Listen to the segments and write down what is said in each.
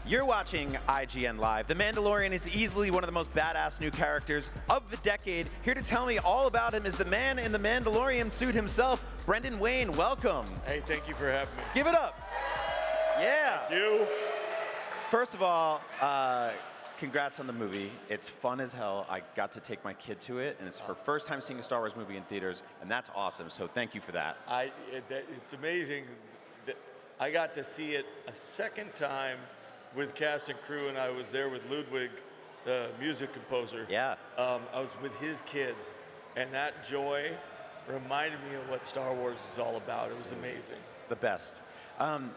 You're watching IGN Live. The Mandalorian is easily one of the most badass new characters of the decade. Here to tell me all about him is the man in the Mandalorian suit himself, Brendan Wayne. Welcome. Hey, thank you for having me. Give it up. Yeah. Thank you. First of all, congrats on the movie. It's fun as hell. I got to take my kid to it, and it's her first time seeing a Star Wars movie in theaters, and that's awesome. So thank you for that. It's amazing that I got to see it a second time with cast and crew, and I was there with Ludwig, the music composer. Yeah. I was with his kids, and that joy reminded me of what Star Wars is all about. It was amazing. The best.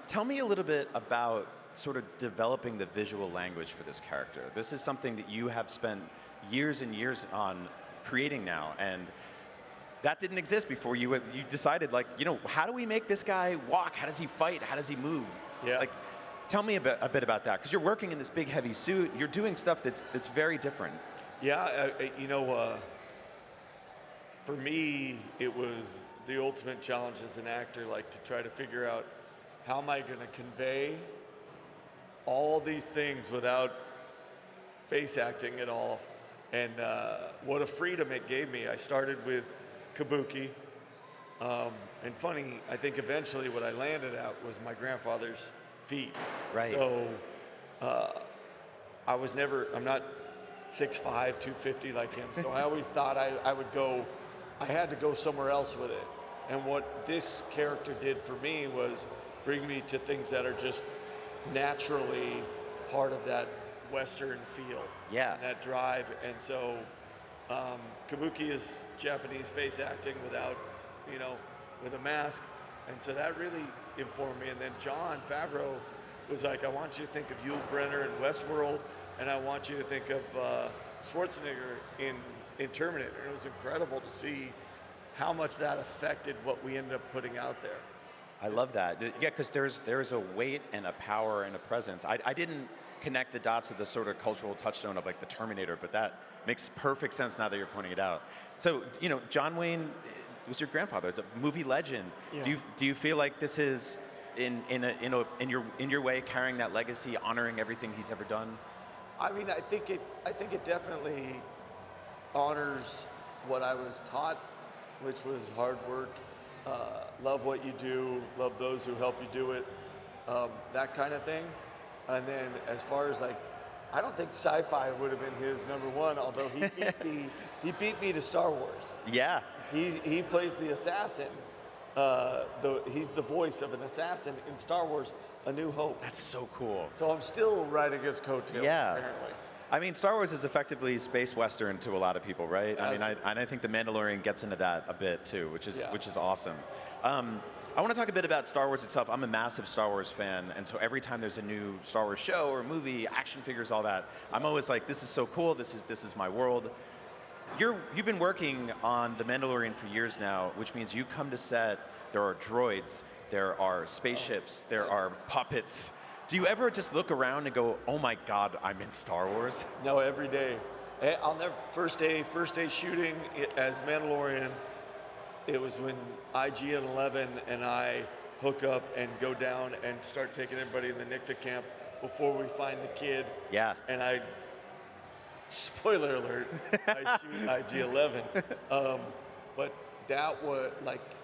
Tell me a little bit about sort of developing the visual language for this character. This is something that you have spent years and years on creating now, and that didn't exist before you decided, like, you know, how do we make this guy walk? How does he fight? How does he move? Yeah. Like, tell me a bit about that, because you're working in this big, heavy suit. You're doing stuff that's very different. Yeah, for me, it was the ultimate challenge as an actor, like to try to figure out how am I going to convey all these things without face acting at all. And what a freedom it gave me. I started with Kabuki. And funny, I think eventually what I landed at was my grandfather's feet. Right. So I'm not 6'5", 250 like him. So I always thought I had to go somewhere else with it. And what this character did for me was bring me to things that are just naturally part of that Western feel. Yeah. That drive. And so Kabuki is Japanese face acting without, with a mask. And so that really informed me. And then Jon Favreau was like, I want you to think of Yul Brynner in Westworld, and I want you to think of Schwarzenegger in Terminator. And it was incredible to see how much that affected what we ended up putting out there. I love that. Yeah, because there's a weight and a power and a presence. I didn't connect the dots of the sort of cultural touchstone of like the Terminator, but that makes perfect sense now that you're pointing it out. So, John Wayne was your grandfather. It's a movie legend. Yeah. Do you feel like this is in your way carrying that legacy, honoring everything he's ever done? I mean, I think it definitely honors what I was taught, which was hard work, love what you do, love those who help you do it, that kind of thing. And then as far as I don't think Sci-Fi would have been his number one, although he beat me to Star Wars. Yeah. He plays the assassin. He's the voice of an assassin in Star Wars: A New Hope. That's so cool. So I'm still riding his coattails. Yeah. Apparently. I mean, Star Wars is effectively space western to a lot of people, right? I mean, I think The Mandalorian gets into that a bit too, which is awesome. I want to talk a bit about Star Wars itself. I'm a massive Star Wars fan, and so every time there's a new Star Wars show or movie, action figures, all that, I'm always like, this is so cool. This is my world. You've been working on The Mandalorian for years now, which means you come to set. There are droids, there are spaceships, there are puppets. Do you ever just look around and go, oh my God, I'm in Star Wars? No, every day. On their first day shooting as Mandalorian, it was when IGN 11 and I hook up and go down and start taking everybody in the NICTA camp before we find the kid. Yeah. And spoiler alert, I shoot IG 11. But that was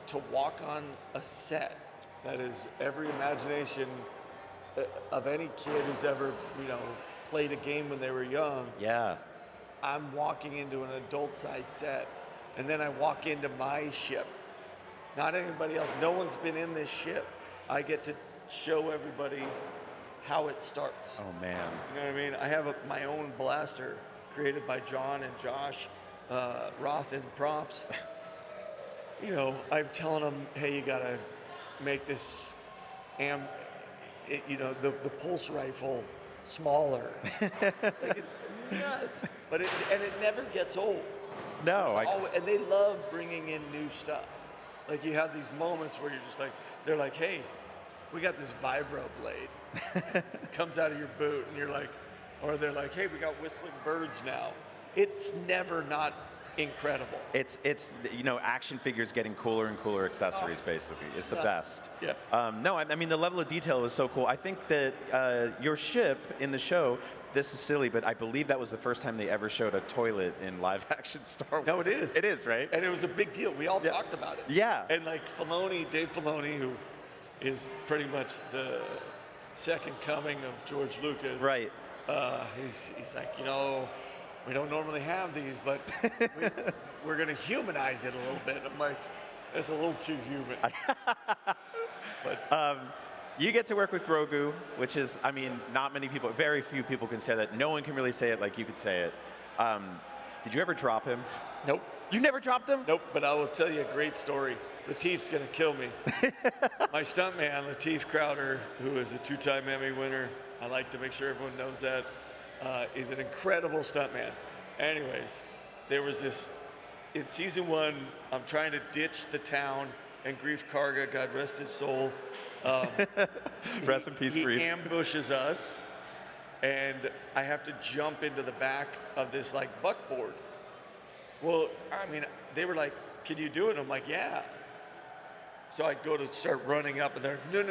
to walk on a set that is every imagination of any kid who's ever, played a game when they were young. Yeah. I'm walking into an adult-sized set, and then I walk into my ship. Not anybody else. No one's been in this ship. I get to show everybody how it starts. Oh, man. You know what I mean? I have my own blaster created by John and Josh Roth in props. I'm telling them, hey, you gotta make this the pulse rifle smaller. It's nuts, but it never gets old. No, and they love bringing in new stuff. Like you have these moments where you're just they're like, hey, we got this vibro blade. It comes out of your boot, and you're like, or they're like, hey, we got whistling birds now. It's never not incredible. It's action figures getting cooler and cooler accessories basically is the best. Yeah. No, I mean the level of detail is so cool. I think that your ship in the show. This is silly, but I believe that was the first time they ever showed a toilet in live-action Star Wars. No, it is. It is, right? And it was a big deal. We all talked about it. Yeah. And like Dave Filoni, who is pretty much the second coming of George Lucas. Right. He's like, we don't normally have these, but we're going to humanize it a little bit. I'm like, that's a little too human. But you get to work with Grogu, which is, I mean, not many people, very few people can say that. No one can really say it like you could say it. Did you ever drop him? Nope. You never dropped him? Nope, but I will tell you a great story. Lateef's going to kill me. My stuntman, Lateef Crowder, who is a 2-time Emmy winner, I like to make sure everyone knows that, is an incredible stuntman. Anyways, there was this, in season 1, I'm trying to ditch the town, and Grief Karga, God rest his soul, rest in peace, Grief. He ambushes us, and I have to jump into the back of this like buckboard. Well, I mean, they were like, "Can you do it?" I'm like, "Yeah." So I go to start running up, and they're, "No.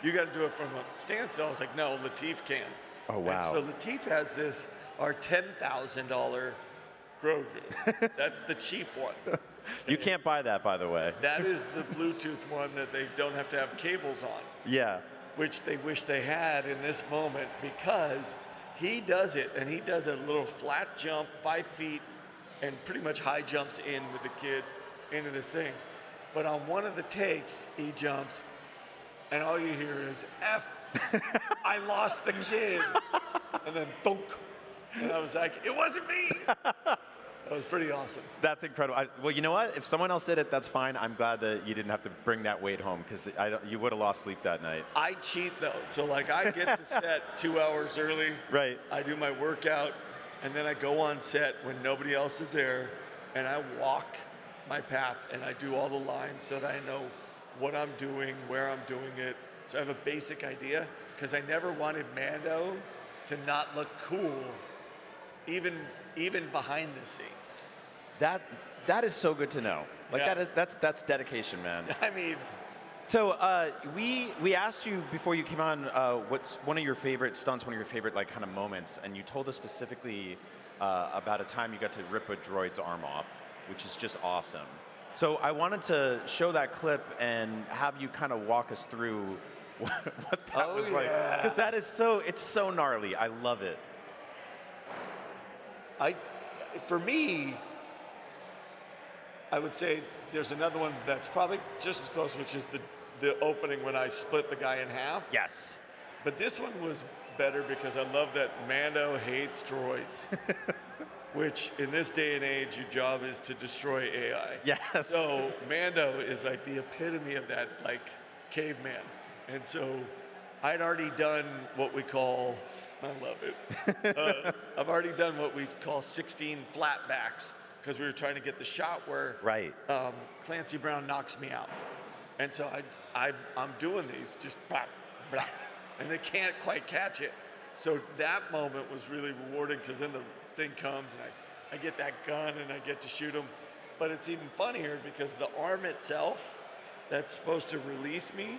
You got to do it from a standstill." I was like, "No, Lateef can." Oh wow! And so Lateef has our $10,000 Grogu. That's the cheap one. You can't buy that, by the way. That is the Bluetooth one that they don't have to have cables on. Yeah. Which they wish they had in this moment, because he does it, and he does a little flat jump, 5 feet, and pretty much high jumps in with the kid into this thing. But on one of the takes, he jumps, and all you hear is, F, I lost the kid. And then, thunk. And I was like, it wasn't me. That was pretty awesome. That's incredible. Well, you know what? If someone else did it, that's fine. I'm glad that you didn't have to bring that weight home, because you would have lost sleep that night. I cheat, though. So, like, I get to set 2 hours early. Right. I do my workout, and then I go on set when nobody else is there, and I walk my path, and I do all the lines so that I know what I'm doing, where I'm doing it. So I have a basic idea, because I never wanted Mando to not look cool, even behind the scenes. That is so good to know. Like Yeah. that's dedication, man. I mean, So we asked you before you came on what's one of your favorite stunts, one of your favorite like kind of moments, and you told us specifically about a time you got to rip a droid's arm off, which is just awesome. So I wanted to show that clip and have you kind of walk us through what that was like, because that is it's so gnarly. I love it. For me, I would say there's another one that's probably just as close, which is the opening when I split the guy in half. Yes. But this one was better because I love that Mando hates droids, which in this day and age, your job is to destroy AI. Yes. So Mando is like the epitome of that, like, caveman. And so I'd already done what we call, I love it. I've already done what we call 16 flatbacks, because we were trying to get the shot where Clancy Brown knocks me out. And so I'm doing these just blah, blah, and they can't quite catch it. So that moment was really rewarding, because then the thing comes and I get that gun and I get to shoot him. But it's even funnier because the arm itself that's supposed to release me,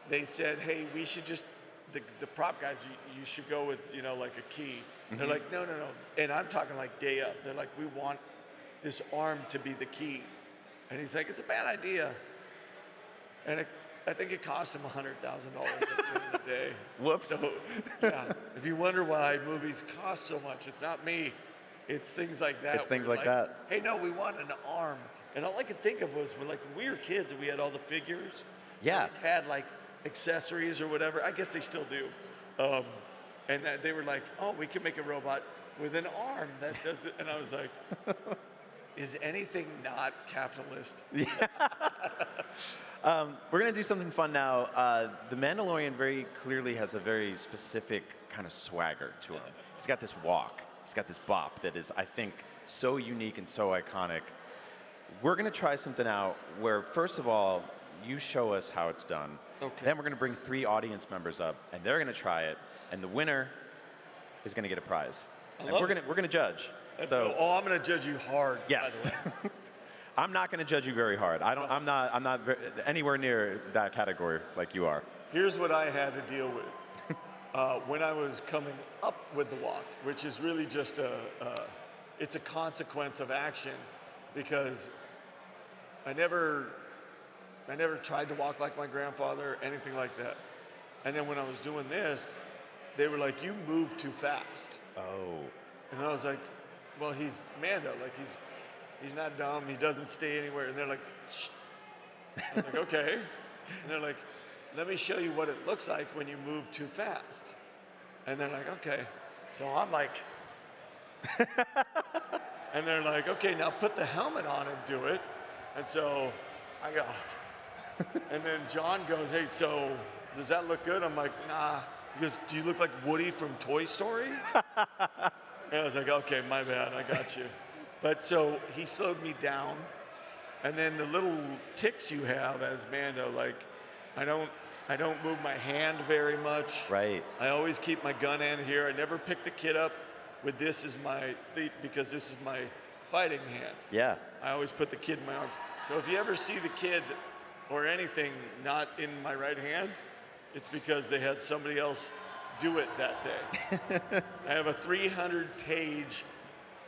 they said, hey, we should just, the prop guys, you should go with, like a key. Mm-hmm. They're like, no. And I'm talking like day up. They're like, we want this arm to be the key. And he's like, it's a bad idea. And I think it cost him $100,000 at the end of the day. Whoops. So, yeah, if you wonder why movies cost so much, it's not me. It's things like that. It's things like that. Hey, no, we want an arm. And all I could think of was when we were kids and we had all the figures. Yeah. Always had like accessories or whatever. I guess they still do. And they were like, oh, we can make a robot with an arm that does it. And I was like, is anything not capitalist? Yeah. We're going to do something fun now. The Mandalorian very clearly has a very specific kind of swagger to him. He's got this walk. He's got this bop that is, I think, so unique and so iconic. We're going to try something out where, first of all, you show us how it's done. Okay. Then we're going to bring 3 audience members up, and they're going to try it, and the winner is going to get a prize. And we're going to judge. So, oh, I'm going to judge you hard. yes. By the way. I'm not going to judge you very hard. I'm not anywhere near that category like you are. Here's what I had to deal with when I was coming up with the walk, which is really just it's a consequence of action, because I never tried to walk like my grandfather, anything like that. And then when I was doing this, they were like, "You move too fast." Oh. And I was like, "Well, he's Mando. Like he's not dumb. He doesn't stay anywhere." And they're like, "Shh." I was like, "Okay." And they're like, "Let me show you what it looks like when you move too fast." And they're like, "Okay." So I'm like, and they're like, "Okay, now put the helmet on and do it." And so I go, and then John goes, "Hey, so does that look good?" I'm like, "Nah." He goes, "Do you look like Woody from Toy Story?" And I was like, "Okay, my bad, I got you." But so he slowed me down. And then the little ticks you have as Mando, like I don't move my hand very much. Right. I always keep my gun in here. I never pick the kid up with this as because this is my fighting hand. Yeah. I always put the kid in my arms. So if you ever see the kid or anything not in my right hand, it's because they had somebody else do it that day. I have a 300-page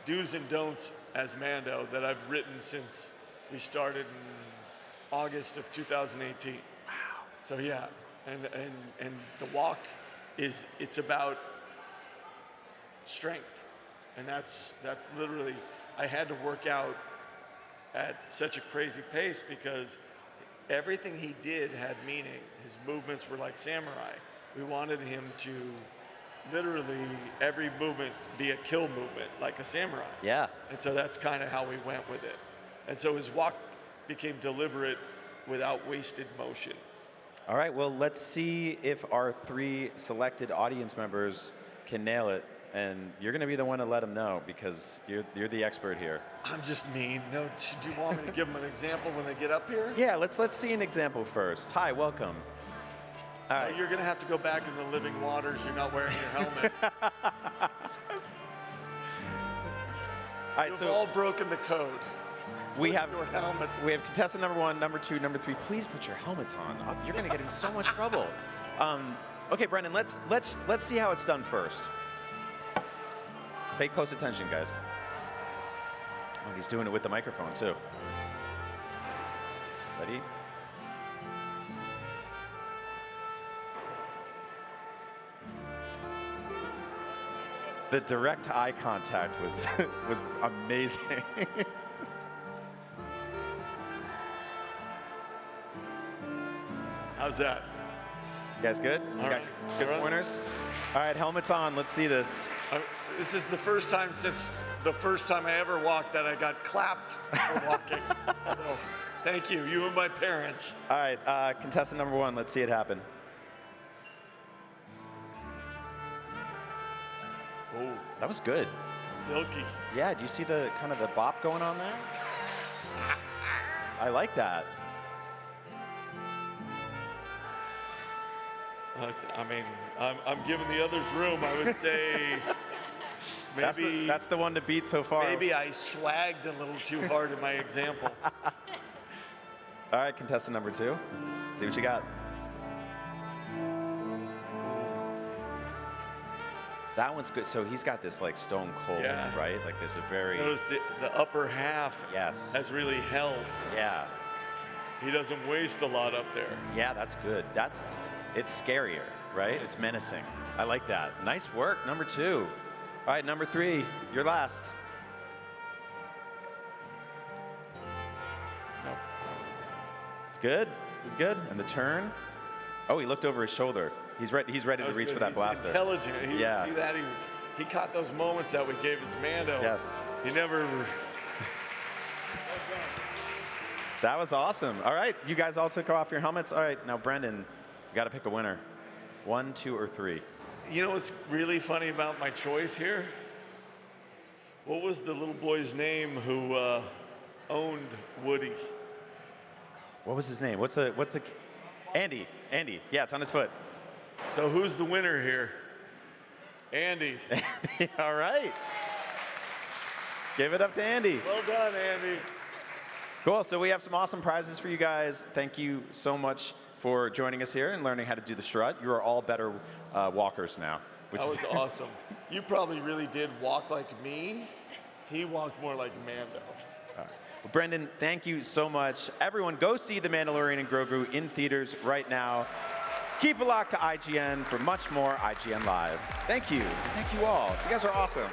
do's and don'ts as Mando that I've written since we started in August of 2018. Wow. So yeah, and the walk it's about strength. And that's literally, I had to work out at such a crazy pace because everything he did had meaning. His movements were like samurai. We wanted him to literally every movement be a kill movement, like a samurai. Yeah. And so that's kind of how we went with it. And so his walk became deliberate without wasted motion. All right, well, let's see if our 3 selected audience members can nail it. And you're going to be the one to let them know because you're the expert here. I'm just mean. No, do you want me to give them an example when they get up here? Yeah, let's see an example first. Hi, welcome. All right. Well, you're going to have to go back in the living waters. You're not wearing your helmet. All right, You've so all broken the code. we have your helmet. We have contestant number 1, number 2, number 3. Please put your helmets on. You're going to get in so much trouble. Okay, Brendan, let's see how it's done first. Pay close attention, guys. Oh, and he's doing it with the microphone, too. Ready? The direct eye contact was amazing. How's that? You guys good? You got good pointers? All right, helmets on. Let's see this. This is the first time since the first time I ever walked that I got clapped for walking. So thank you, you and my parents. All right, contestant number 1. Let's see it happen. Oh, That was good. silky. Yeah, do you see the kind of the bop going on there? I like that. I mean, I'm giving the others room. I would say maybe That's the one to beat so far. maybe I swagged a little too hard in my example. All right, contestant number 2. See what you got. That one's good. So he's got this like stone cold, Yeah. right? Like this very. Notice the upper half Yes. has really held. Yeah. He doesn't waste a lot up there. Yeah, that's good. It's scarier, right? It's menacing. I like that. Nice work, number 2. All right, number 3, you're last. Nope. It's good. It's good. And the turn. Oh, he looked over his shoulder. He's ready to reach for that He's blaster. Intelligent. Yeah. See that? He caught those moments that we gave his Mando. Yes. He never. That was awesome. All right, you guys all took off your helmets. All right, now Brendan, you got to pick a winner. 1, 2, or 3. You know what's really funny about my choice here? What was the little boy's name who owned Woody? What was his name? What's the? Andy. Andy. Yeah, it's on his foot. So who's the winner here? Andy. All right. Give it up to Andy. Well done, Andy. Cool. So we have some awesome prizes for you guys. Thank you so much for joining us here and learning how to do the strut. You are all better walkers now. That was awesome. You probably really did walk like me. He walked more like Mando. Well, Brendan, thank you so much. Everyone, go see The Mandalorian and Grogu in theaters right now. Keep it locked to IGN for much more IGN Live. Thank you. Thank you all. You guys are awesome.